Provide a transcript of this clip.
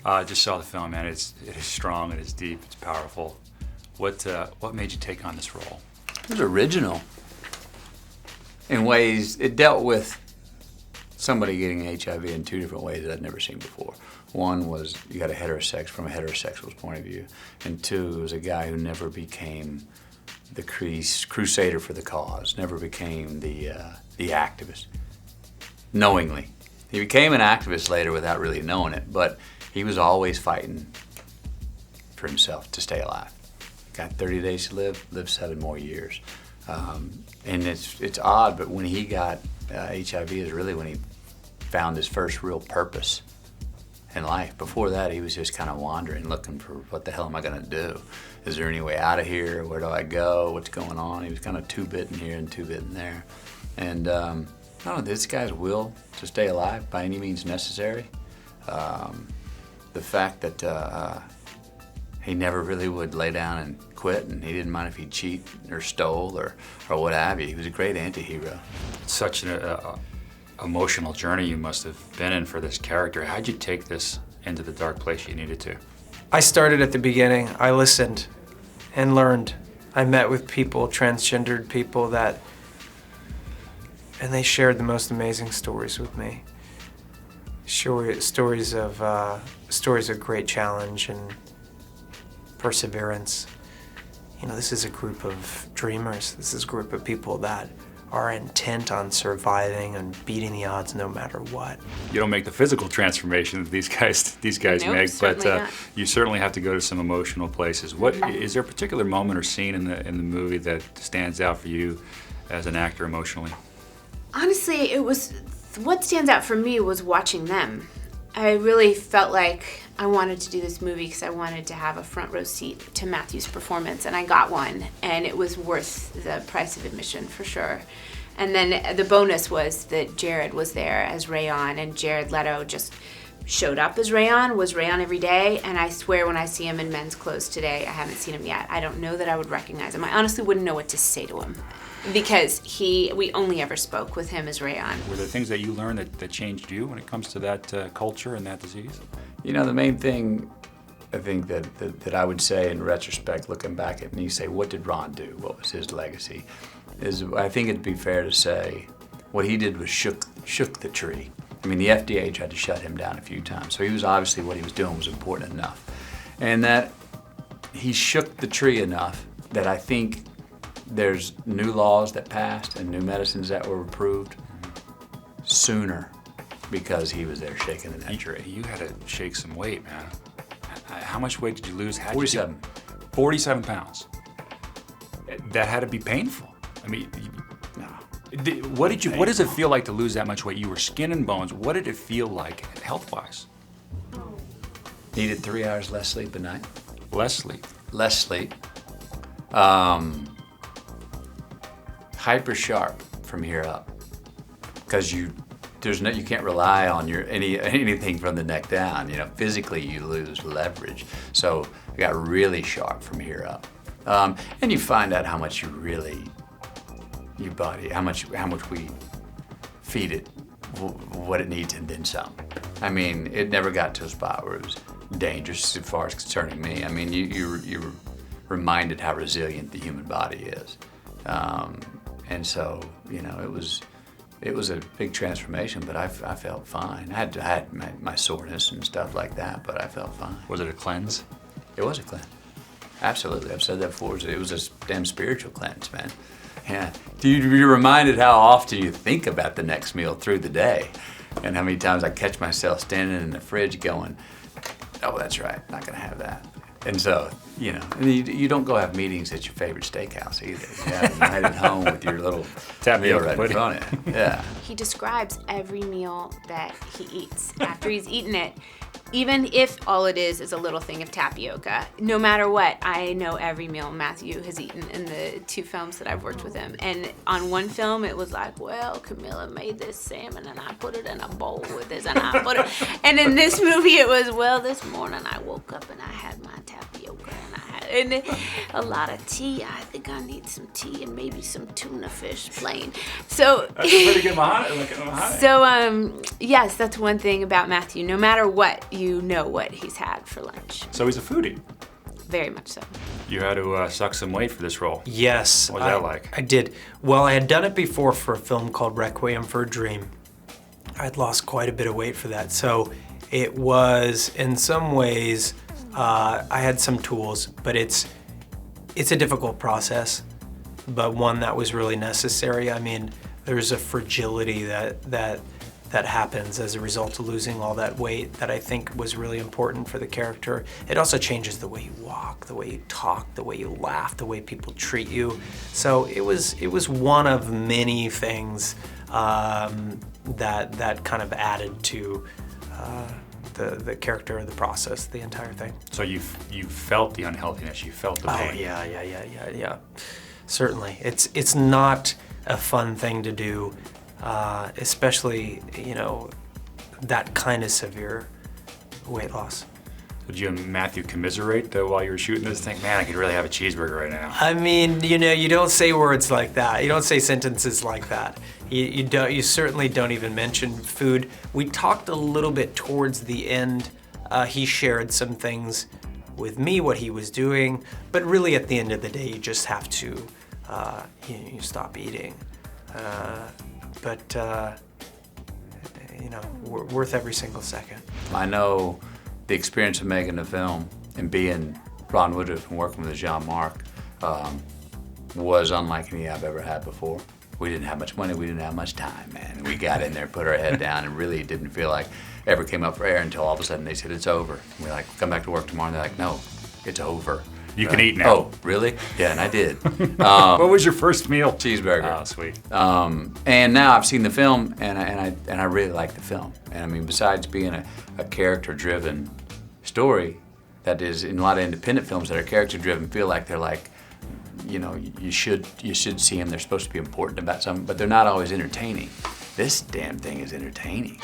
I just saw the film, man. It is strong, it is deep, it's powerful. What made you take on this role? It was original. In ways, it dealt with somebody getting HIV in two different ways that I'd never seen before. One was you got from a heterosexual's point of view, and two, it was a guy who never became the crusader for the cause, never became the activist, knowingly. He became an activist later without really knowing it, but he was always fighting for himself to stay alive. Got 30 days to live 7 more years. And it's odd, but when he got HIV is really when he found his first real purpose in life. Before that, he was just kind of wandering, looking for what the hell am I gonna do? Is there any way out of here? Where do I go? What's going on? He was kind of two-bitten here and two-bitten there. And I don't know, this guy's will to stay alive by any means necessary. The fact that he never really would lay down and quit, and he didn't mind if he'd cheat or stole or what have you. He was a great anti-hero. Such an emotional journey you must have been in for this character. How'd you take this into the dark place you needed to? I started at the beginning. I listened and learned. I met with people, transgendered people and they shared the most amazing stories with me. Stories of great challenge and perseverance. You know, this is a group of dreamers. This is a group of people that are intent on surviving and beating the odds no matter what. You don't make the physical transformation that these guys Nope, make, but certainly not. you certainly have to go to some emotional places. What is there a particular moment or scene in the movie that stands out for you as an actor emotionally? Honestly, what stands out for me was watching them. I really felt like I wanted to do this movie because I wanted to have a front row seat to Matthew's performance, and I got one, and it was worth the price of admission for sure. And then the bonus was that Jared was there as Rayon, and Jared Leto just showed up as Rayon, was Rayon every day, and I swear when I see him in men's clothes today, I haven't seen him yet, I don't know that I would recognize him. I honestly wouldn't know what to say to him, because we only ever spoke with him as Rayon. Were there things that you learned that changed you when it comes to that culture and that disease? You know, the main thing I think that I would say in retrospect, looking back at it, and you say, what did Ron do? What was his legacy? Is I think it'd be fair to say what he did was shook the tree. I mean, the FDA tried to shut him down a few times, so he was obviously what he was doing was important enough. And that he shook the tree enough that I think there's new laws that passed and new medicines that were approved sooner because he was there shaking the tree. You had to shake some weight, man. How much weight did you lose? 47. 47 pounds. That had to be painful. I mean, No. what does it feel like to lose that much weight? You were skin and bones. What did it feel like health-wise? Needed 3 hours less sleep a night. Less sleep. Less sleep. Hyper sharp from here up, because you can't rely on anything from the neck down. You know, physically you lose leverage. So I got really sharp from here up, and you find out how much your body, how much we feed it, what it needs, and then some. I mean, it never got to a spot where it was dangerous as far as concerning me. I mean, you're reminded how resilient the human body is. And so, you know, it was a big transformation, but I felt fine. I had my soreness and stuff like that, but I felt fine. Was it a cleanse? It was a cleanse. Absolutely. I've said that before. It was a damn spiritual cleanse, man. Yeah. You're reminded how often you think about the next meal through the day, and how many times I catch myself standing in the fridge going, oh, that's right, not gonna have that. And so, you know, and you don't go have meetings at your favorite steakhouse either. Yeah, you head home with your little meal right in front of you. Yeah. He describes every meal that he eats after he's eaten it, even if all it is a little thing of tapioca. No matter what, I know every meal Matthew has eaten in the 2 films that I've worked with him. And on one film, it was like, well, Camilla made this salmon and I put it in a bowl with this and I put it. And in this movie, it was, well, this morning I woke up and I had my tapioca and I had and a lot of tea. I think I need some tea and maybe some tuna fish plain. So That's pretty good Mahoney. So yes, that's one thing about Matthew. No matter what, you know what he's had for lunch. So he's a foodie. Very much so. You had to suck some weight for this role. Yes. What was that like? I did. Well, I had done it before for a film called Requiem for a Dream. I'd lost quite a bit of weight for that. So it was, in some ways, I had some tools, but it's a difficult process, but one that was really necessary. I mean, there's a fragility that happens as a result of losing all that weight that I think was really important for the character. It also changes the way you walk, the way you talk, the way you laugh, the way people treat you. So it was one of many things that kind of added to the character of the process, the entire thing. So you felt the unhealthiness, you felt the pain. Oh yeah. Certainly, it's not a fun thing to do, especially that kind of severe weight loss. Did you and Matthew commiserate while you were shooting this thing? Man, I could really have a cheeseburger right now. I mean, you don't say words like that. You don't say sentences like that. You certainly don't even mention food. We talked a little bit towards the end. He shared some things with me, what he was doing, but really at the end of the day, you just have to you stop eating. Worth every single second. I know the experience of making the film and being Ron Woodruff and working with Jean-Marc was unlike any I've ever had before. We didn't have much money, we didn't have much time, man. And we got in there, put our head down, and really didn't feel like ever came up for air until all of a sudden they said it's over. And we're like, come back to work tomorrow, and they're like, no, it's over. You can eat now. Oh, really? Yeah, and I did. What was your first meal? Cheeseburger. Oh, sweet. And now I've seen the film, and I really like the film. And I mean, besides being a character-driven story, that is in a lot of independent films that are character-driven, feel like they're like, you should see them. They're supposed to be important about something, but they're not always entertaining. This damn thing is entertaining.